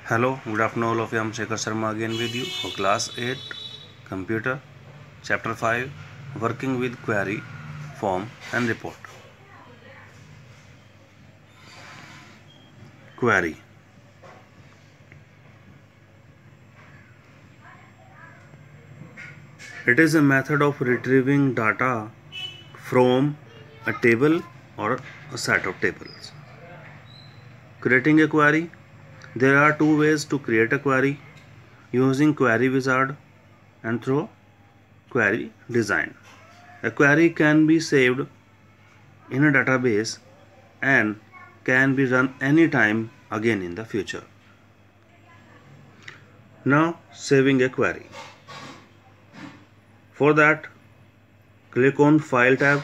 Hello, good afternoon all of you. I'm Shekhar Sharma again with you for class 8 computer chapter 5 working with query, form and report. Query. It is a method of retrieving data from a table or a set of tables. Creating a query. There are two ways to create a query: using query wizard and through query design. A query can be saved in a database and can be run anytime again in the future. Now saving a query. For that, click on File tab,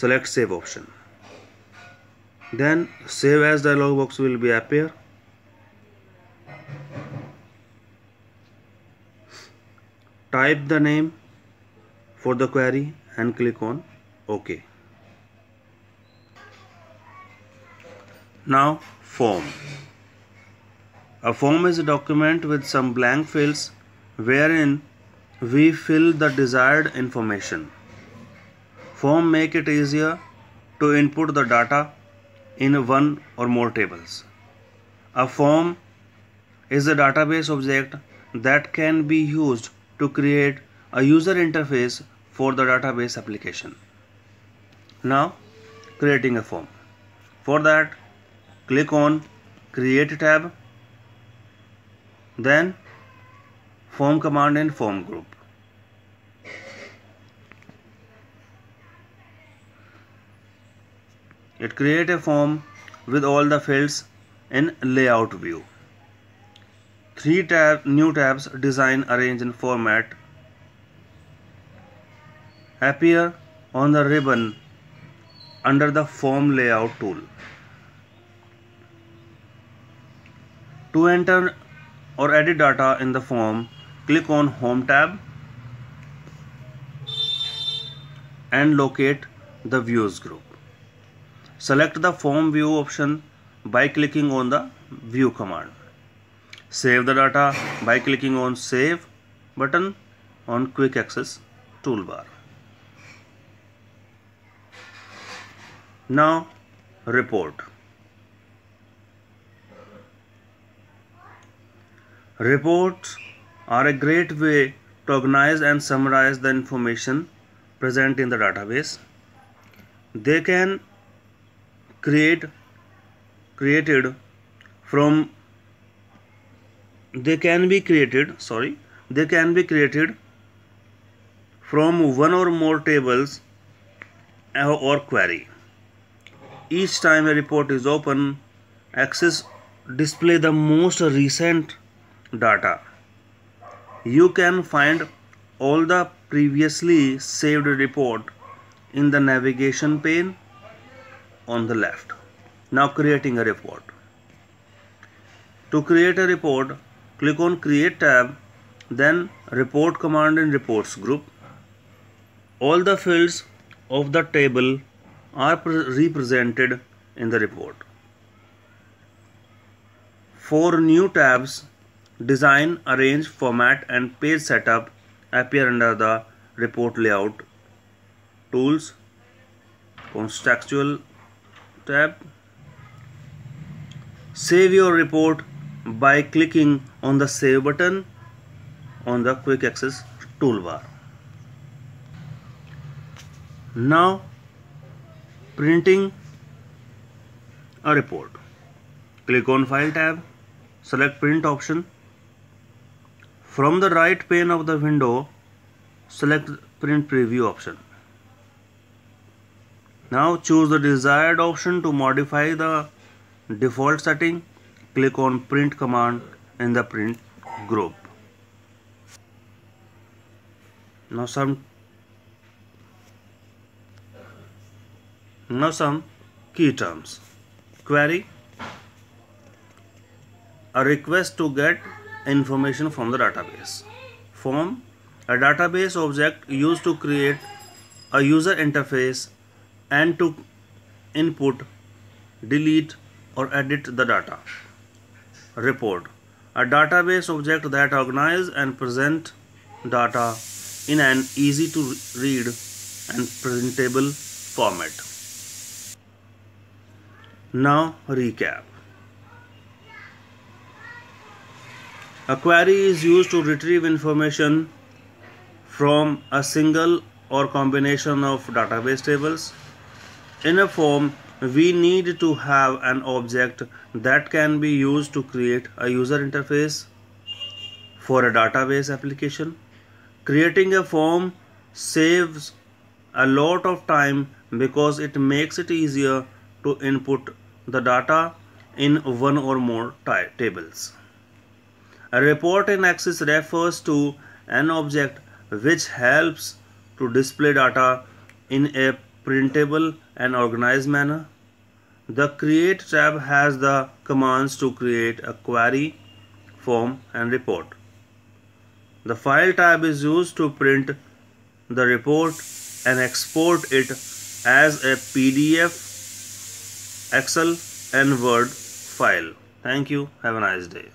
select Save option. Then Save As dialog box will be appear. Type the name for the query and click on OK. Now form. A form is a document with some blank fields wherein we fill the desired information. Form make it easier to input the data in one or more tables. A form is a database object that can be used to create a user interface for the database application. Now creating a form. For that, click on Create tab, then Form command in Form group. It creates a form with all the fields in Layout view. New tabs, Design, Arrange and Format, appear on the ribbon under the Form Layout tool. To enter or edit data in the form, click on Home tab and locate the Views group. Select the Form View option by clicking on the View command. Save the data by clicking on Save button on Quick Access toolbar. Now report. Reports are a great way to organize and summarize the information present in the database. They can be created from one or more tables or query. Each time a report is open, Access display the most recent data. You can find all the previously saved report in the navigation pane on the left. Now creating a report. To create a report, click on Create tab, then Report command in Reports group. All the fields of the table are represented in the report. 4 new tabs, Design, Arrange, Format and Page Setup, appear under the Report Layout Tools Contextual tab. Save your report by clicking on the Save button on the Quick Access toolbar. Now printing a report. Click on File tab, select Print option. From the right pane of the window, select Print Preview option. Now choose the desired option to modify the default setting. Click on Print command in the Print group. Now some key terms. Query: a request to get information from the database. Form: a database object used to create a user interface and to input, delete or edit the data. Report: a database object that organizes and presents data in an easy to read and presentable format. Now recap. A query is used to retrieve information from a single or combination of database tables. In a form, we need to have an object that can be used to create a user interface for a database application. Creating a form saves a lot of time because it makes it easier to input the data in one or more tables. A report in Access refers to an object which helps to display data in a printable and organized manner. The Create tab has the commands to create a query, form, and report. The File tab is used to print the report and export it as a PDF, Excel, and Word file. Thank you. Have a nice day.